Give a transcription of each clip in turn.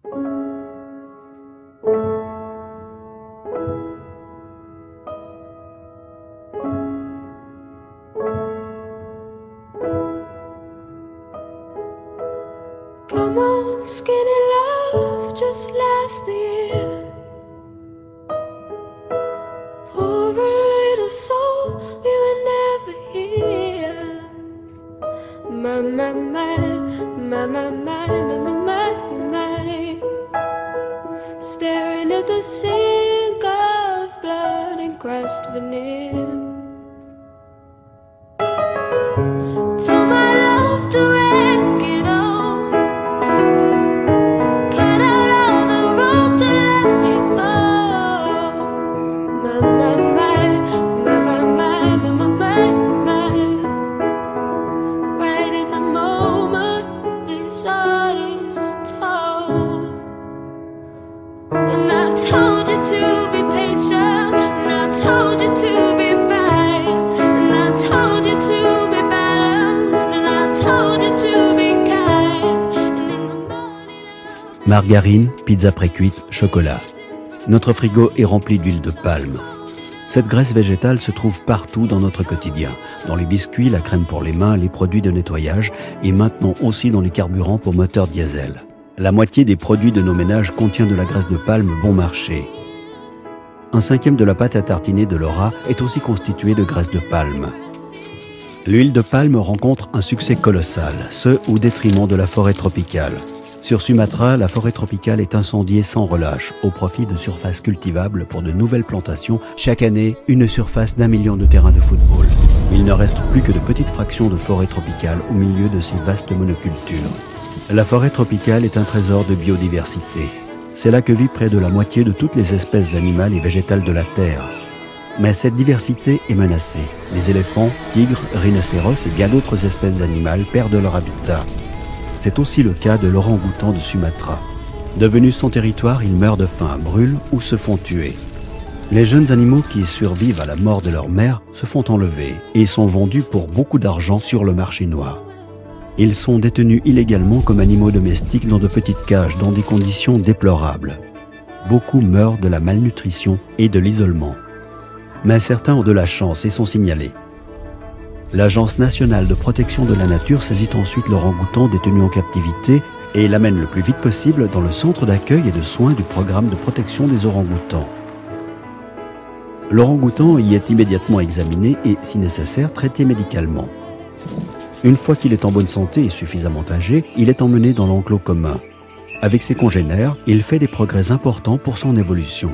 Come on, skinny love, just last the year. Poor little soul, we were never here. My, my, my, my, my, my, my, my, my. Staring at the sink of blood and crushed veneer. Tell my love to wreck it all. Cut out all the ropes and let me fall. My, my, my, my, my, my, my, my, my, my. Right in the moment, his heart is told. And I told you to be patient, and I told you to be fine, and I told you to be balanced, and I told you to be kind. And in the morning I'll be Margarine, pizza précuite, chocolat. Notre frigo est rempli d'huile de palme. Cette graisse végétale se trouve partout dans notre quotidien. Dans les biscuits, la crème pour les mains, les produits de nettoyage et maintenant aussi dans les carburants pour moteurs diesel. La moitié des produits de nos ménages contient de la graisse de palme bon marché. Un cinquième de la pâte à tartiner de Laura est aussi constituée de graisse de palme. L'huile de palme rencontre un succès colossal, ce au détriment de la forêt tropicale. Sur Sumatra, la forêt tropicale est incendiée sans relâche, au profit de surfaces cultivables pour de nouvelles plantations. Chaque année, une surface d'1 million de terrains de football. Il ne reste plus que de petites fractions de forêt tropicale au milieu de ces vastes monocultures. La forêt tropicale est un trésor de biodiversité. C'est là que vit près de la moitié de toutes les espèces animales et végétales de la Terre. Mais cette diversité est menacée. Les éléphants, tigres, rhinocéros et bien d'autres espèces animales perdent leur habitat. C'est aussi le cas de l'orang-outan de Sumatra. Devenus sans territoire, ils meurent de faim, brûlent ou se font tuer. Les jeunes animaux qui survivent à la mort de leur mère se font enlever et sont vendus pour beaucoup d'argent sur le marché noir. Ils sont détenus illégalement comme animaux domestiques dans de petites cages dans des conditions déplorables. Beaucoup meurent de la malnutrition et de l'isolement. Mais certains ont de la chance et sont signalés. L'Agence nationale de protection de la nature saisit ensuite l'orang-outan détenu en captivité et l'amène le plus vite possible dans le centre d'accueil et de soins du programme de protection des orang-outans. L'orang-outan y est immédiatement examiné et, si nécessaire, traité médicalement. Une fois qu'il est en bonne santé et suffisamment âgé, il est emmené dans l'enclos commun. Avec ses congénères, il fait des progrès importants pour son évolution.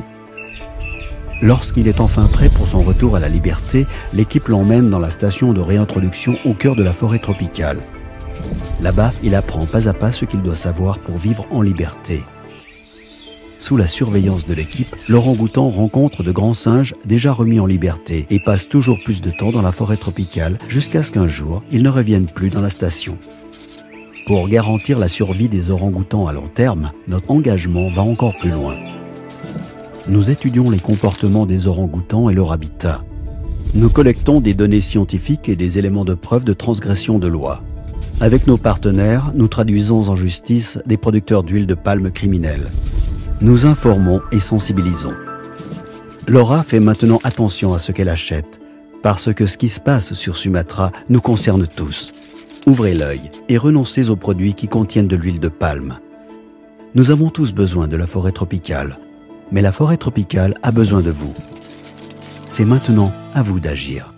Lorsqu'il est enfin prêt pour son retour à la liberté, l'équipe l'emmène dans la station de réintroduction au cœur de la forêt tropicale. Là-bas, il apprend pas à pas ce qu'il doit savoir pour vivre en liberté. Sous la surveillance de l'équipe, l'orang-outan rencontre de grands singes déjà remis en liberté et passe toujours plus de temps dans la forêt tropicale jusqu'à ce qu'un jour, ils ne reviennent plus dans la station. Pour garantir la survie des orang-outans à long terme, notre engagement va encore plus loin. Nous étudions les comportements des orang-outans et leur habitat. Nous collectons des données scientifiques et des éléments de preuve de transgression de loi. Avec nos partenaires, nous traduisons en justice des producteurs d'huile de palme criminels. Nous informons et sensibilisons. Laura fait maintenant attention à ce qu'elle achète, parce que ce qui se passe sur Sumatra nous concerne tous. Ouvrez l'œil et renoncez aux produits qui contiennent de l'huile de palme. Nous avons tous besoin de la forêt tropicale. Mais la forêt tropicale a besoin de vous. C'est maintenant à vous d'agir.